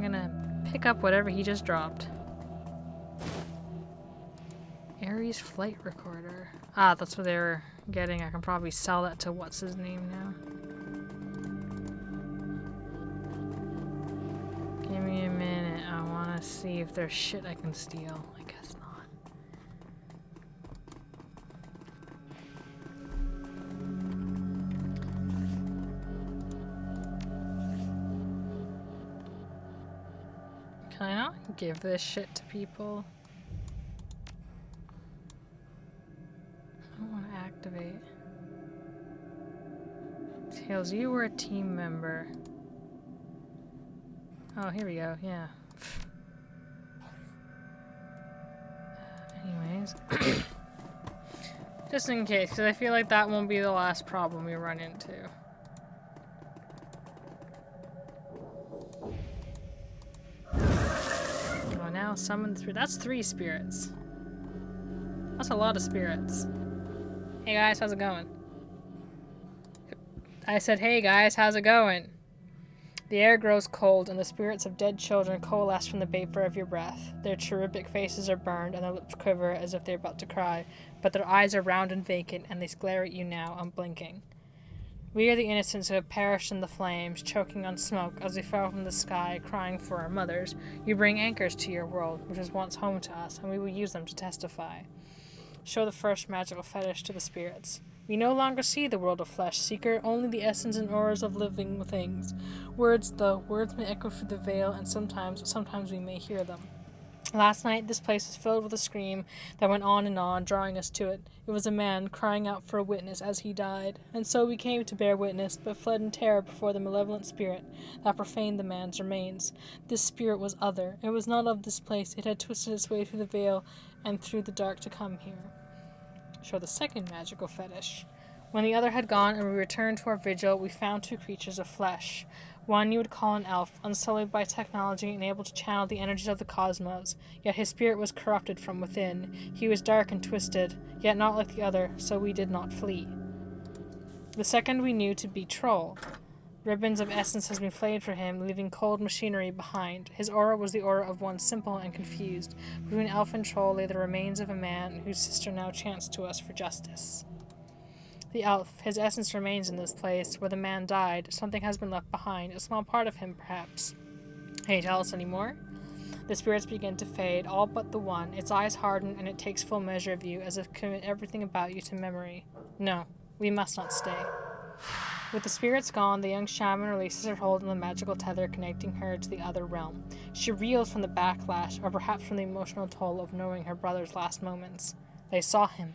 gonna pick up whatever he just dropped. Ares flight recorder. Ah, that's what they were getting. I can probably sell that to what's his name now. Give me a minute. I want to see if there's shit I can steal. I guess not. Can I not give this shit to people? I don't want to activate. Tails, you were a team member. Oh, here we go, yeah. Anyways. Just in case, because I feel like that won't be the last problem we run into. Oh, now summon the spirit. That's 3 spirits. That's a lot of spirits. Hey guys, how's it going? I said, hey guys, how's it going? The air grows cold, and the spirits of dead children coalesce from the vapor of your breath. Their cherubic faces are burned, and their lips quiver as if they're about to cry, but their eyes are round and vacant, and they glare at you now, unblinking. We are the innocents who have perished in the flames, choking on smoke as we fell from the sky, crying for our mothers. You bring anchors to your world, which was once home to us, and we will use them to testify. Show the first magical fetish to the spirits. We no longer see the world of flesh, seeker, only the essence and auras of living things. Words, though, words may echo through the veil, and sometimes we may hear them. Last night, this place was filled with a scream that went on, drawing us to it. It was a man crying out for a witness as he died. And so we came to bear witness, but fled in terror before the malevolent spirit that profaned the man's remains. This spirit was other. It was not of this place. It had twisted its way through the veil and through the dark to come here. Show the second magical fetish. When the other had gone and we returned to our vigil, we found 2 creatures of flesh. One you would call an elf, unsullied by technology and able to channel the energies of the cosmos, yet his spirit was corrupted from within. He was dark and twisted, yet not like the other, so we did not flee. The second we knew to be Troll. Ribbons of essence has been flayed for him, leaving cold machinery behind. His aura was the aura of one simple and confused. Between elf and troll lay the remains of a man whose sister now chanced to us for justice. The elf, his essence remains in this place where the man died. Something has been left behind, a small part of him, perhaps. Can you tell us any more? The spirits begin to fade, all but the one. Its eyes harden, and it takes full measure of you, as if to commit everything about you to memory. No, we must not stay. With the spirits gone, the young shaman releases her hold on the magical tether connecting her to the other realm. She reels from the backlash, or perhaps from the emotional toll of knowing her brother's last moments. They saw him.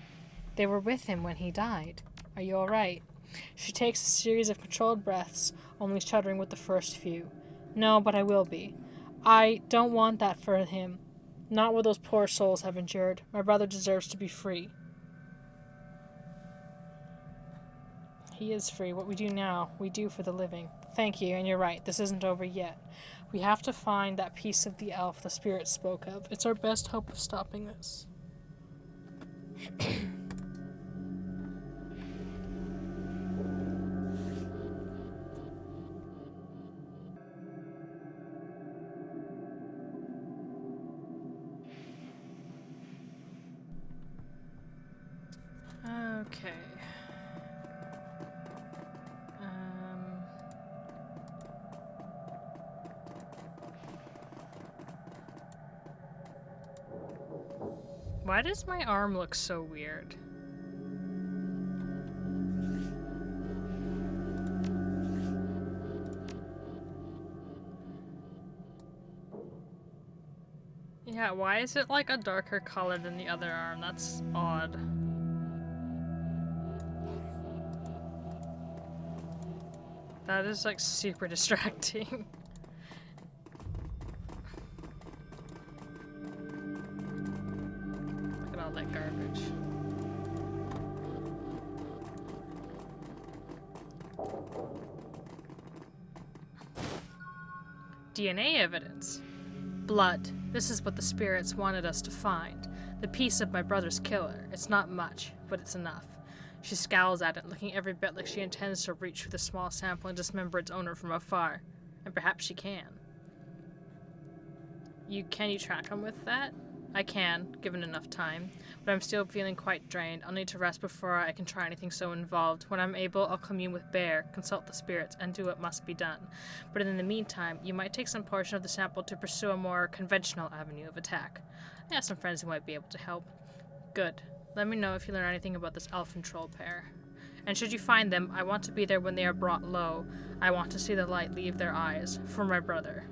They were with him when he died. Are you all right? She takes a series of controlled breaths, only shuddering with the first few. No, but I will be. I don't want that for him. Not what those poor souls have endured. My brother deserves to be free. He is free. What we do now, we do for the living. Thank you, and you're right. This isn't over yet. We have to find that piece of the elf the spirit spoke of. It's our best hope of stopping this. Okay. Why does my arm look so weird? Yeah, why is it like a darker color than the other arm? That's odd. That is like super distracting. Look at all that garbage. DNA evidence. Blood. This is what the spirits wanted us to find. The piece of my brother's killer. It's not much, but it's enough. She scowls at it, looking every bit like she intends to reach through the small sample and dismember its owner from afar. And perhaps she can. Can you track him with that? I can, given enough time, but I'm still feeling quite drained. I'll need to rest before I can try anything so involved. When I'm able, I'll commune with Bear, consult the spirits, and do what must be done. But in the meantime, you might take some portion of the sample to pursue a more conventional avenue of attack. I have some friends who might be able to help. Good. Let me know if you learn anything about this elf and troll pair. And should you find them, I want to be there when they are brought low. I want to see the light leave their eyes. For my brother.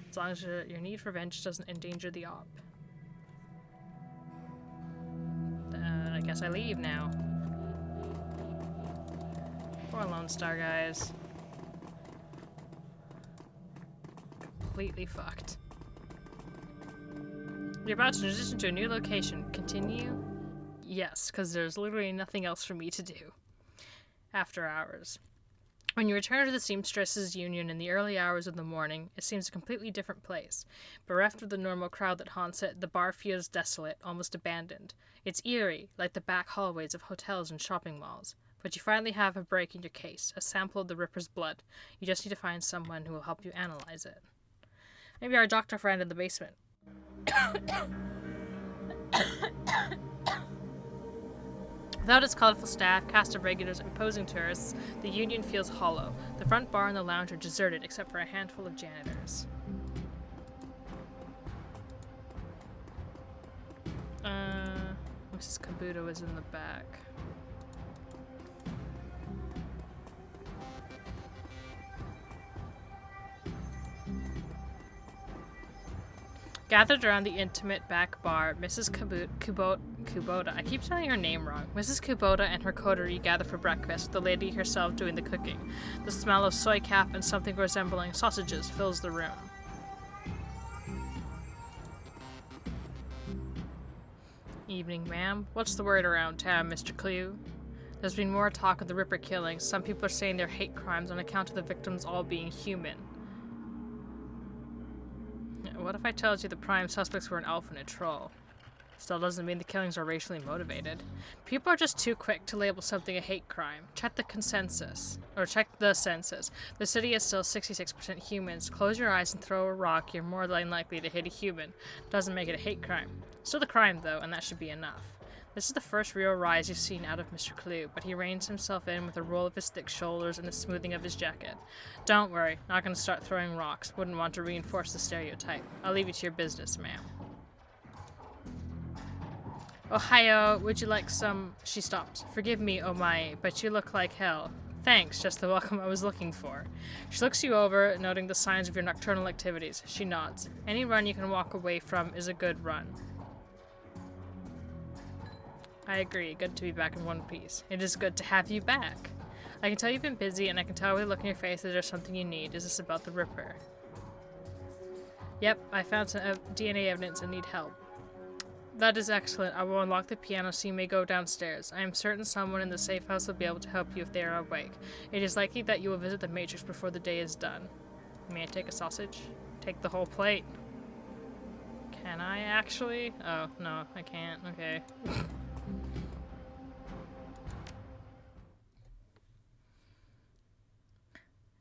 As long as your need for revenge doesn't endanger the op. I guess I leave now. Poor Lone Star, guys. Completely fucked. You're about to transition to a new location. Continue? Yes, because there's literally nothing else for me to do. After hours. When you return to the Seamstresses Union in the early hours of the morning, it seems a completely different place. Bereft of the normal crowd that haunts it, the bar feels desolate, almost abandoned. It's eerie, like the back hallways of hotels and shopping malls. But you finally have a break in your case, a sample of the Ripper's blood. You just need to find someone who will help you analyze it. Maybe our doctor friend in the basement. Without its colorful staff, cast of regulars, and imposing tourists, the Union feels hollow. The front bar and the lounge are deserted except for a handful of janitors. Mrs. Kabuto is in the back. Gathered around the intimate back bar, Mrs. Kubota, I keep telling her name wrong. Mrs. Kubota and her coterie gather for breakfast, the lady herself doing the cooking. The smell of soy cap and something resembling sausages fills the room. Evening, ma'am. What's the word around town, Mr. Clue? There's been more talk of the Ripper killings. Some people are saying they're hate crimes on account of the victims all being human. What if I told you the prime suspects were an elf and a troll? Still doesn't mean the killings are racially motivated. People are just too quick to label something a hate crime. Check the census. The city is still 66% humans. Close your eyes and throw a rock, you're more than likely to hit a human. Doesn't make it a hate crime. Still a crime, though, and that should be enough. This is the first real rise you've seen out of Mr. Clue, but he reins himself in with a roll of his thick shoulders and the smoothing of his jacket. Don't worry, not gonna start throwing rocks. Wouldn't want to reinforce the stereotype. I'll leave you to your business, ma'am. Ohio, would you like some? She stops. Forgive me, oh my, but you look like hell. Thanks, just the welcome I was looking for. She looks you over, noting the signs of your nocturnal activities. She nods. Any run you can walk away from is a good run. I agree. Good to be back in one piece. It is good to have you back. I can tell you've been busy, and I can tell by the look in your face that there's something you need. Is this about the Ripper? Yep, I found some DNA evidence and need help. That is excellent. I will unlock the piano so you may go downstairs. I am certain someone in the safe house will be able to help you if they are awake. It is likely that you will visit the Matrix before the day is done. May I take a sausage? Take the whole plate. Can I actually? Oh, no, I can't. Okay.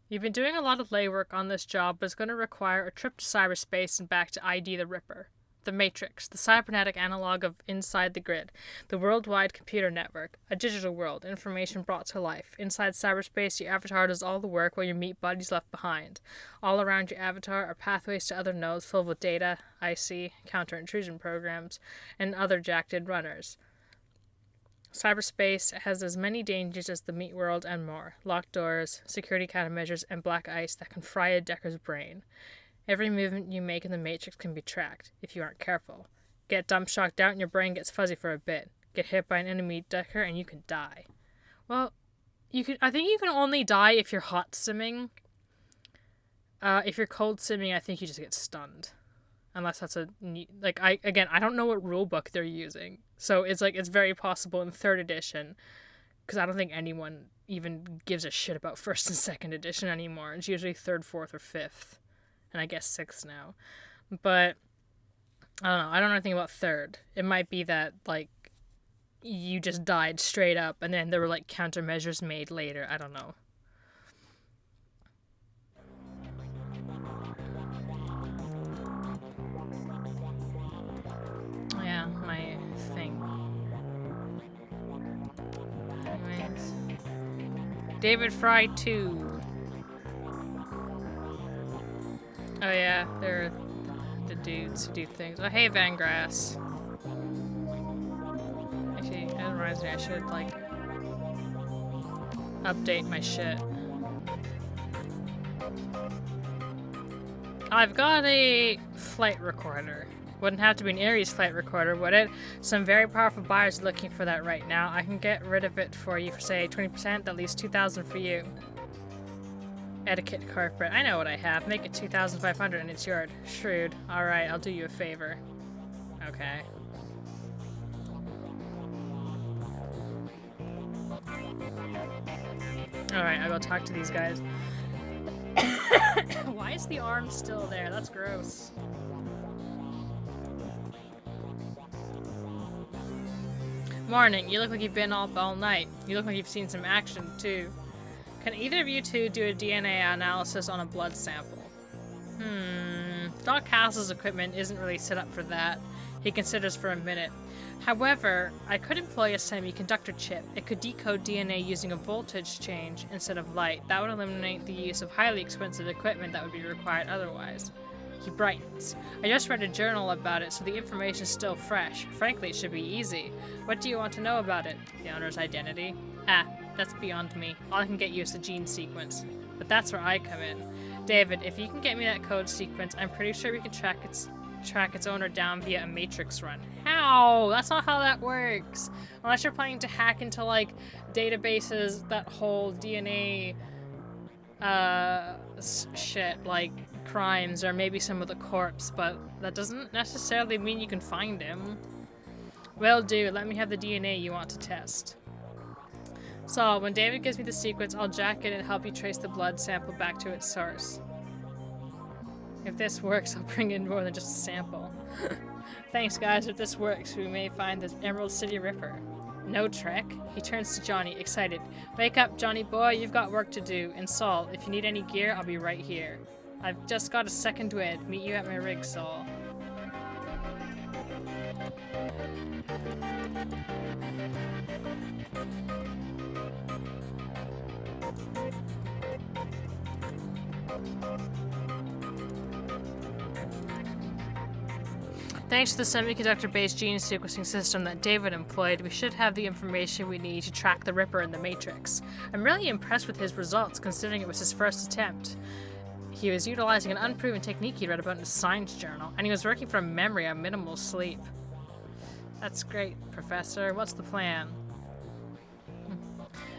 You've been doing a lot of legwork on this job, but it's going to require a trip to cyberspace and back to ID the Ripper. The Matrix, the cybernetic analog of Inside the Grid, the worldwide computer network, a digital world, information brought to life. Inside cyberspace, your avatar does all the work while your meat buddy's left behind. All around your avatar are pathways to other nodes filled with data, IC, counter-intrusion programs, and other jacked runners. Cyberspace has as many dangers as the meat world and more. Locked doors, security countermeasures, and black ice that can fry a Decker's brain. Every movement you make in the Matrix can be tracked, if you aren't careful. Get dump shocked out and your brain gets fuzzy for a bit. Get hit by an enemy Decker and you can die. Well, I think you can only die if you're hot simming. If you're cold simming, I think you just get stunned. Unless that's I don't know what rulebook they're using. So it's very possible in 3rd edition, because I don't think anyone even gives a shit about 1st and 2nd edition anymore. It's usually 3rd, 4th, or 5th. And I guess 6th now. But, I don't know. I don't know anything about 3rd. It might be that, you just died straight up, and then there were, countermeasures made later. I don't know. David Fry 2. Oh yeah, they're the dudes who do things. Oh hey, Van Grass. Actually, that reminds me, I should like update my shit. I've got a flight recorder. Wouldn't have to be an Ares flight recorder, would it? Some very powerful buyers are looking for that right now. I can get rid of it for you for say 20%, that leaves 2,000 for you. Etiquette corporate. I know what I have. Make it 2,500 and it's yours. Shrewd. Alright, I'll do you a favor. Okay. Alright, I'll go talk to these guys. Why is the arm still there? That's gross. Morning. You look like you've been up all night. You look like you've seen some action, too. Can either of you two do a DNA analysis on a blood sample? Doc Castle's equipment isn't really set up for that. He considers for a minute. However, I could employ a semiconductor chip. It could decode DNA using a voltage change instead of light. That would eliminate the use of highly expensive equipment that would be required otherwise. He brightens. I just read a journal about it, so the information's still fresh. Frankly, it should be easy. What do you want to know about it? The owner's identity? Ah, that's beyond me. All I can get you is the gene sequence. But that's where I come in. David, if you can get me that code sequence, I'm pretty sure we can track its owner down via a matrix run. How? That's not how that works. Unless you're planning to hack into, like, databases that hold DNA, shit, like crimes, or maybe some of the corpse, but that doesn't necessarily mean you can find him. Will do. Let me have the DNA you want to test. So, when David gives me the sequence, I'll jack it and help you trace the blood sample back to its source. If this works, I'll bring in more than just a sample. Thanks, guys. If this works, we may find the Emerald City Ripper. No trick. He turns to Johnny, excited. Wake up, Johnny boy. You've got work to do. And Saul, if you need any gear, I'll be right here. I've just got a second wind. Meet you at my rig, Saul. Thanks to the semiconductor-based gene sequencing system that David employed, we should have the information we need to track the Ripper in the Matrix. I'm really impressed with his results, considering it was his first attempt. He was utilizing an unproven technique he read about in a science journal, and he was working from memory on minimal sleep. That's great, Professor. What's the plan?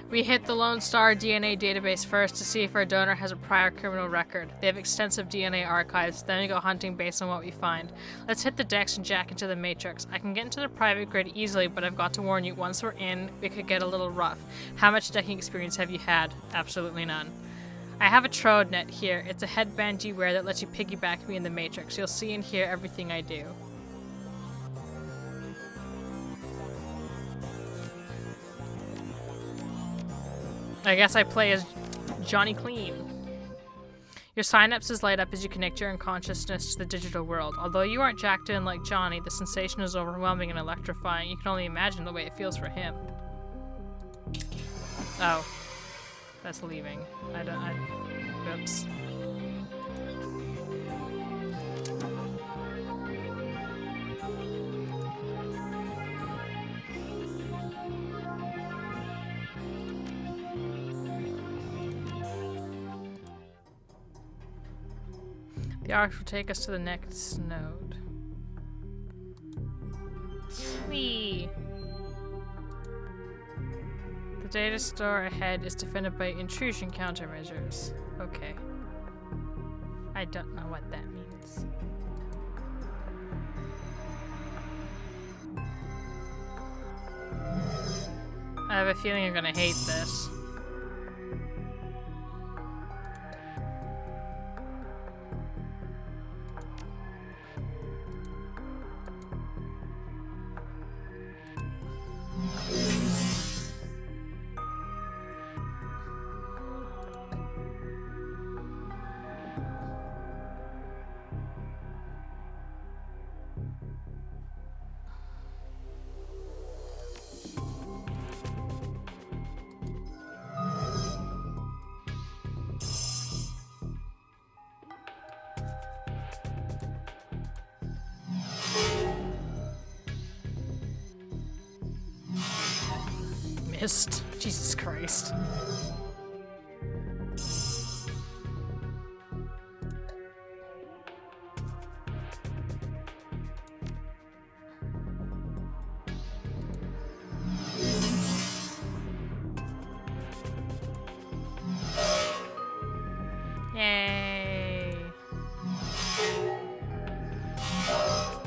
We hit the Lone Star DNA database first to see if our donor has a prior criminal record. They have extensive DNA archives, then we go hunting based on what we find. Let's hit the decks and jack into the Matrix. I can get into the private grid easily, but I've got to warn you, once we're in, it could get a little rough. How much decking experience have you had? Absolutely none. I have a Trode net here. It's a headband you wear that lets you piggyback me in the Matrix. You'll see and hear everything I do. I guess I play as Johnny Clean. Your synapses light up as you connect your unconsciousness to the digital world. Although you aren't jacked in like Johnny, the sensation is overwhelming and electrifying. You can only imagine the way it feels for him. Oh. That's leaving. Oops. The arc will take us to the next node. Whee! The data store ahead is defended by intrusion countermeasures. Okay. I don't know what that means. I have a feeling I'm gonna hate this. missed. Jesus Christ. Yay.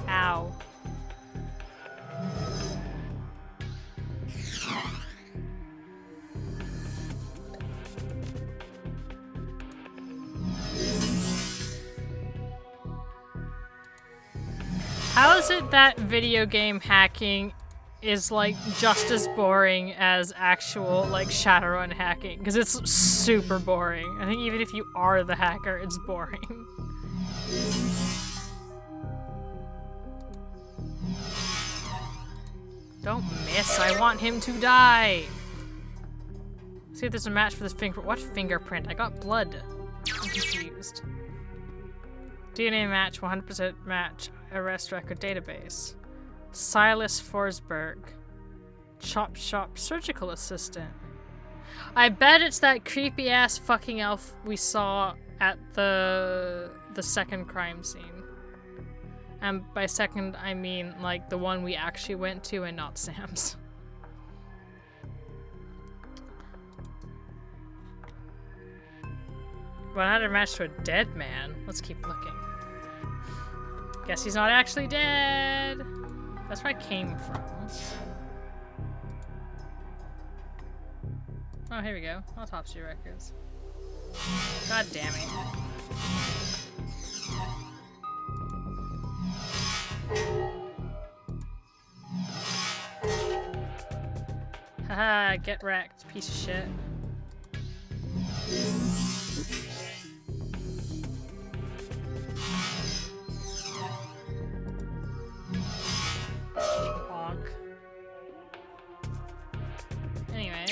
Ow. How is it that video game hacking is like just as boring as actual like Shadowrun hacking? Because it's super boring. I think even if you are the hacker, it's boring. Don't miss, I want him to die! See if there's a match for this finger. What fingerprint? I got blood. I'm confused. DNA match, 100% match, arrest record database. Silas Forsberg. Chop Shop surgical assistant. I bet it's that creepy ass fucking elf we saw at the second crime scene. And by second, I mean like the one we actually went to and not Sam's. Well, another match to a dead man. Let's keep looking. Guess he's not actually dead. That's where I came from. Oh, here we go. Autopsy records. God damn it. Haha, get wrecked, piece of shit. Bonk. Anyways.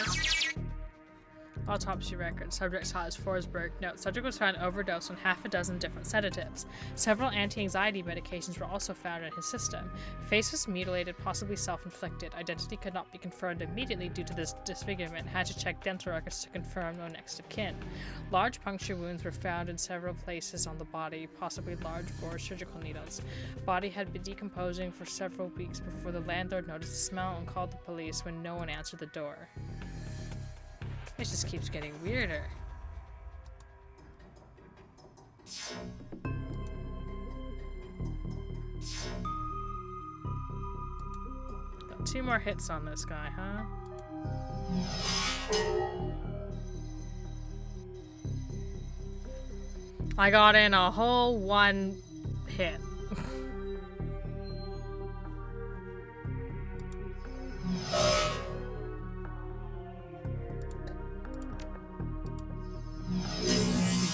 Autopsy record. Subject Silas Forsberg. Note, subject was found overdosed on half a dozen different sedatives. Several anti-anxiety medications were also found in his system. Face was mutilated, possibly self-inflicted. Identity could not be confirmed immediately due to this disfigurement. Had to check dental records to confirm no next of kin. Large puncture wounds were found in several places on the body, possibly large bore surgical needles. Body had been decomposing for several weeks before the landlord noticed the smell and called the police when no one answered the door. It just keeps getting weirder. Got 2 more hits on this guy, huh? I got in a whole 1 hit.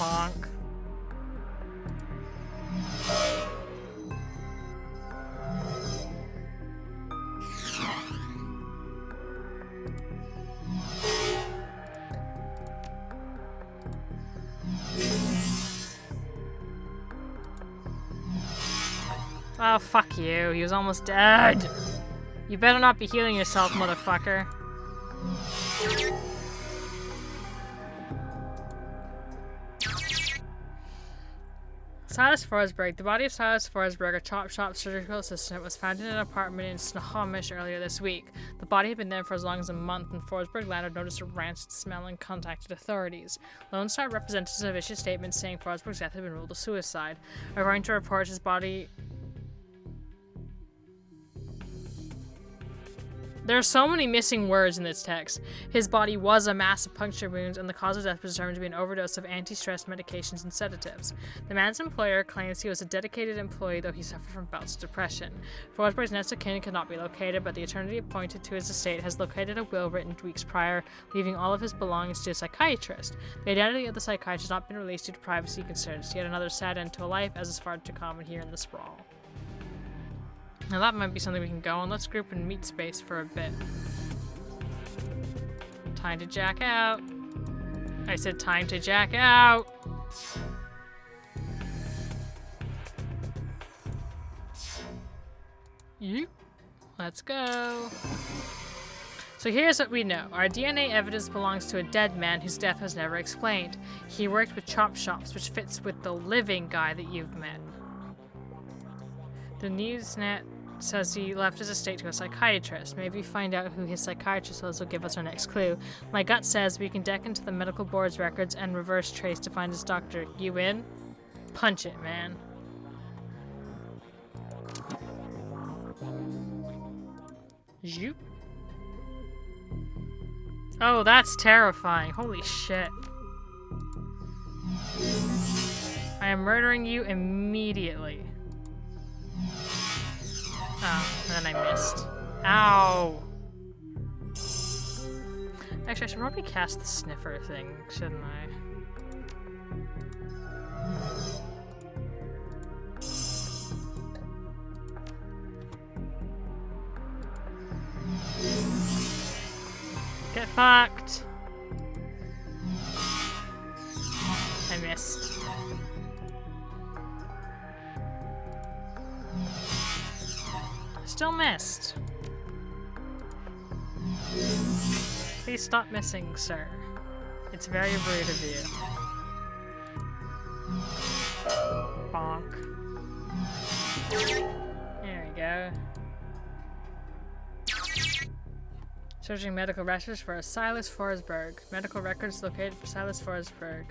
Bonk. Oh, fuck you. He was almost dead. You better not be healing yourself, motherfucker. Silas Forsberg. The body of Silas Forsberg, a chop shop surgical assistant, was found in an apartment in Snohomish earlier this week. The body had been there for as long as a month, and Forsberg landlord noticed a rancid smell and contacted authorities. Lone Star representatives have issued statements saying Forsberg's death had been ruled a suicide. According to reports, his body... There are so many missing words in this text. His body was a mass of puncture wounds, and the cause of death was determined to be an overdose of anti-stress medications and sedatives. The man's employer claims he was a dedicated employee, though he suffered from bouts of depression. Forsberg's next of kin could not be located, but the attorney appointed to his estate has located a will written weeks prior, leaving all of his belongings to a psychiatrist. The identity of the psychiatrist has not been released due to privacy concerns. Yet another sad end to a life, as is far too common here in the sprawl. Now that might be something we can go on. Let's group in meat space for a bit. Time to jack out. I said time to jack out. Yeep. Let's go. So here's what we know. Our DNA evidence belongs to a dead man whose death was never explained. He worked with chop shops, which fits with the living guy that you've met. The Newsnet says he left his estate to a psychiatrist. Maybe find out who his psychiatrist was will give us our next clue. My gut says we can deck into the medical board's records and reverse trace to find his doctor. You in? Punch it, man. Zoop. Oh, that's terrifying. Holy shit. I am murdering you immediately. Oh, and then I missed. Ow! Actually, I should probably cast the sniffer thing, shouldn't I? Get fucked! I missed. Still missed. Please stop missing, sir. It's very rude of you. Bonk. There we go. Searching medical records for Silas Forsberg. Medical records located for Silas Forsberg.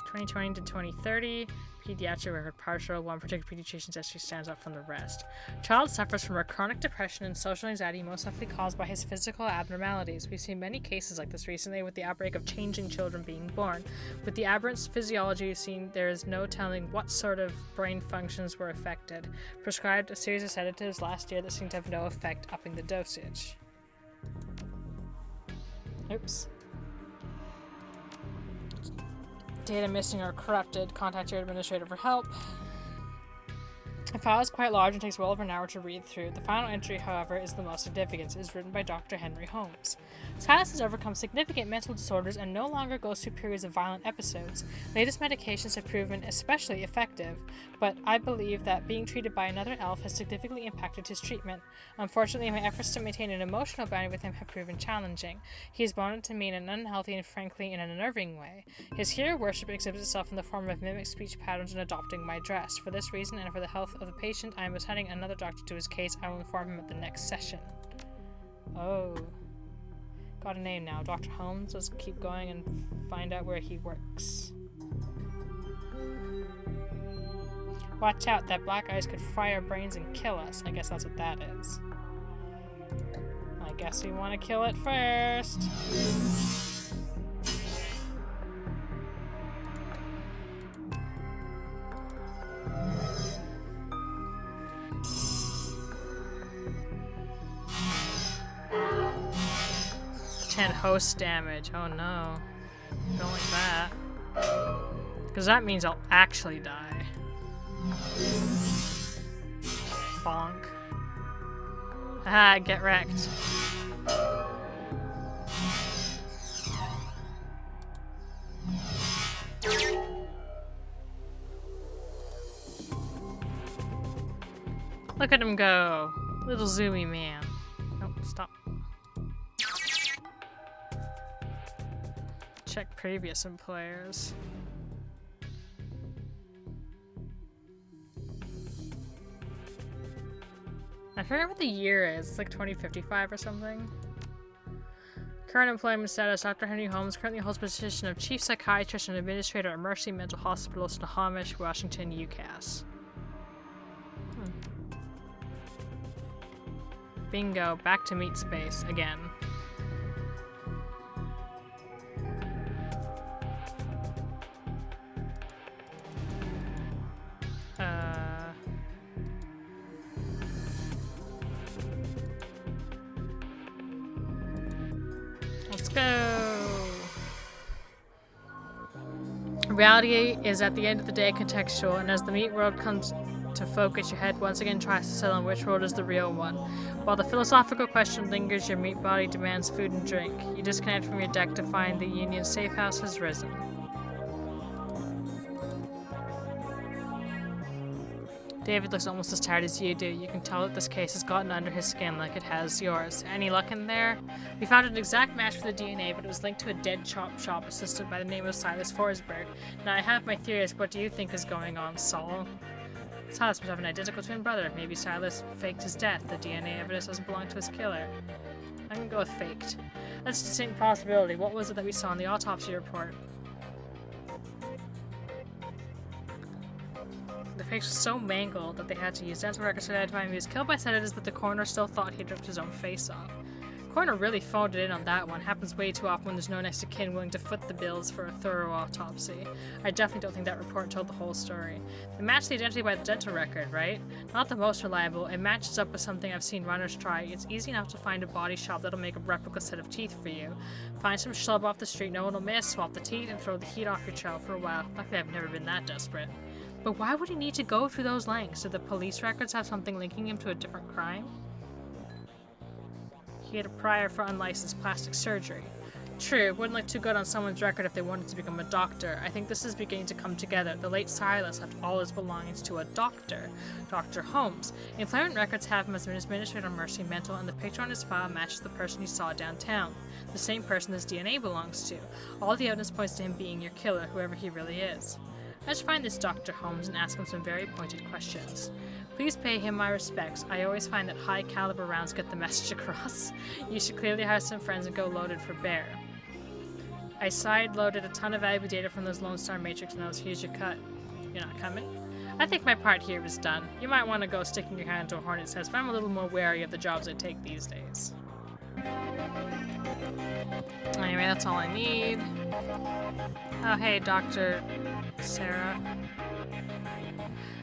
2020 to 2030. Pediatric record partial. One particular pediatrician's history stands out from the rest. Child suffers from a chronic depression and social anxiety most likely caused by his physical abnormalities. We've seen many cases like this recently with the outbreak of changing children being born. With the aberrant physiology we've seen, there is no telling what sort of brain functions were affected. Prescribed a series of sedatives last year that seemed to have no effect, upping the dosage. Oops. Data missing or corrupted. Contact your administrator for help. The file is quite large and takes well over an hour to read through. The final entry, however, is the most significant. It is written by Dr. Henry Holmes. Silas has overcome significant mental disorders and no longer goes through periods of violent episodes. Latest medications have proven especially effective, but I believe that being treated by another elf has significantly impacted his treatment. Unfortunately, my efforts to maintain an emotional bond with him have proven challenging. He is bonded to me in an unhealthy and frankly in an unnerving way. His hero worship exhibits itself in the form of mimic speech patterns and adopting my dress. For this reason and for the health of the patient, I am assigning another doctor to his case. I will inform him at the next session. Oh. Got a name now. Dr. Holmes. Let's keep going and find out where he works. Watch out, that black ice could fry our brains and kill us. I guess that's what that is. I guess we want to kill it first. Host damage. Oh no. Don't like that. Because that means I'll actually die. Bonk. Ah, get wrecked. Look at him go. Little zoomy man. Oh, stop. Check previous employers. I forget what the year is. It's like 2055 or something. Current employment status. Dr. Henry Holmes currently holds the position of Chief Psychiatrist and Administrator at Mercy Mental Hospital, Snohomish, Washington, UCAS. Bingo. Back to meat space again. Let's go. Reality is at the end of the day contextual, and as the meat world comes to focus, your head once again tries to settle on which world is the real one. While the philosophical question lingers, your meat body demands food and drink. You disconnect from your deck to find the Union safe house has risen. David looks almost as tired as you do. You can tell that this case has gotten under his skin like it has yours. Any luck in there? We found an exact match for the DNA, but it was linked to a dead chop shop assistant by the name of Silas Forsberg. Now, I have my theories. What do you think is going on, Saul? Silas must have an identical twin brother. Maybe Silas faked his death. The DNA evidence doesn't belong to his killer. I'm gonna go with faked. That's a distinct possibility. What was it that we saw in the autopsy report? The face was so mangled that they had to use dental records to identify him. He was killed by sedatives, but the coroner still thought he'd ripped his own face off. The coroner really phoned it in on that one. Happens way too often when there's no next of kin willing to foot the bills for a thorough autopsy. I definitely don't think that report told the whole story. It matched the identity by the dental record, right? Not the most reliable. It matches up with something I've seen runners try. It's easy enough to find a body shop that'll make a replica set of teeth for you. Find some schlub off the street, no one will miss, swap the teeth, and throw the heat off your child for a while. Luckily, I've never been that desperate. But why would he need to go through those lengths? Did the police records have something linking him to a different crime? He had a prior for unlicensed plastic surgery. True, it wouldn't look too good on someone's record if they wanted to become a doctor. I think this is beginning to come together. The late Silas left all his belongings to a doctor, Dr. Holmes. Employment records have him as an administrator on Mercy Mental, and the picture on his file matches the person he saw downtown. The same person his DNA belongs to. All the evidence points to him being your killer, whoever he really is. I should find this Dr. Holmes and ask him some very pointed questions. Please pay him my respects. I always find that high-caliber rounds get the message across. You should clearly have some friends and go loaded for bear. I side-loaded a ton of valuable data from those Lone Star Matrix notes. Here's your cut. You're not coming? I think my part here is done. You might want to go sticking your hand into a hornet's nest, but I'm a little more wary of the jobs I take these days. Anyway, that's all I need. Oh, hey, Dr. Sarah.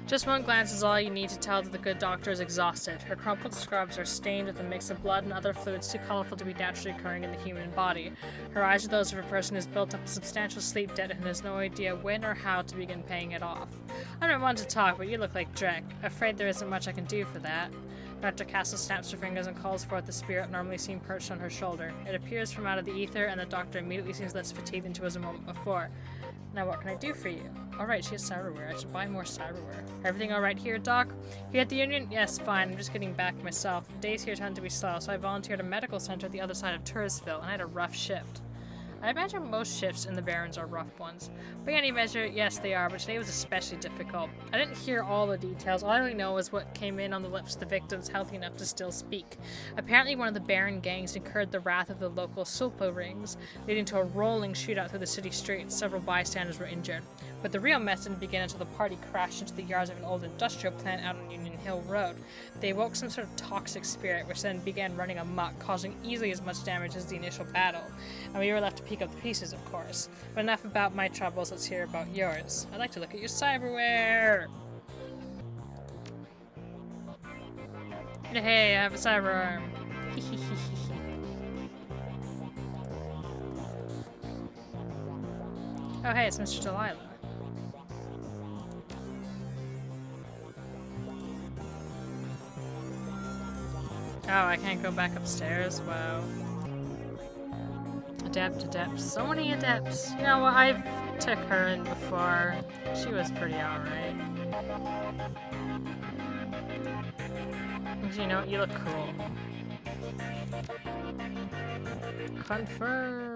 Just one glance is all you need to tell that the good doctor is exhausted. Her crumpled scrubs are stained with a mix of blood and other fluids too colorful to be naturally occurring in the human body. Her eyes are those of a person who's built up a substantial sleep debt and has no idea when or how to begin paying it off. I don't want to talk, but you look like Drek. Afraid there isn't much I can do for that. Dr. Castle snaps her fingers and calls forth the spirit normally seen perched on her shoulder. It appears from out of the ether, and the doctor immediately seems less fatigued than she was a moment before. Now what can I do for you? Alright, she has cyberware. I should buy more cyberware. Everything alright here, Doc? You at the Union? Yes, fine. I'm just getting back myself. Days here tend to be slow, so I volunteered at a medical center at the other side of Toursville, and I had a rough shift. I imagine most shifts in the Barrens are rough ones. By any measure, yes they are, but today was especially difficult. I didn't hear all the details. All I really know is what came in on the lips of the victims healthy enough to still speak. Apparently one of the Baron gangs incurred the wrath of the local Sulpo rings, leading to a rolling shootout through the city streets. Several bystanders were injured. But the real mess didn't begin until the party crashed into the yards of an old industrial plant out on Union Hill Road. They awoke some sort of toxic spirit, which then began running amok, causing easily as much damage as the initial battle. And we were left to pick up the pieces, of course. But enough about my troubles, let's hear about yours. I'd like to look at your cyberware! Hey, I have a cyberarm. Oh hey, it's Mr. Delilah. Oh, I can't go back upstairs? Wow. Adept. So many adepts. You know what, I took her in before. She was pretty alright. You know, you look cool. Confirm.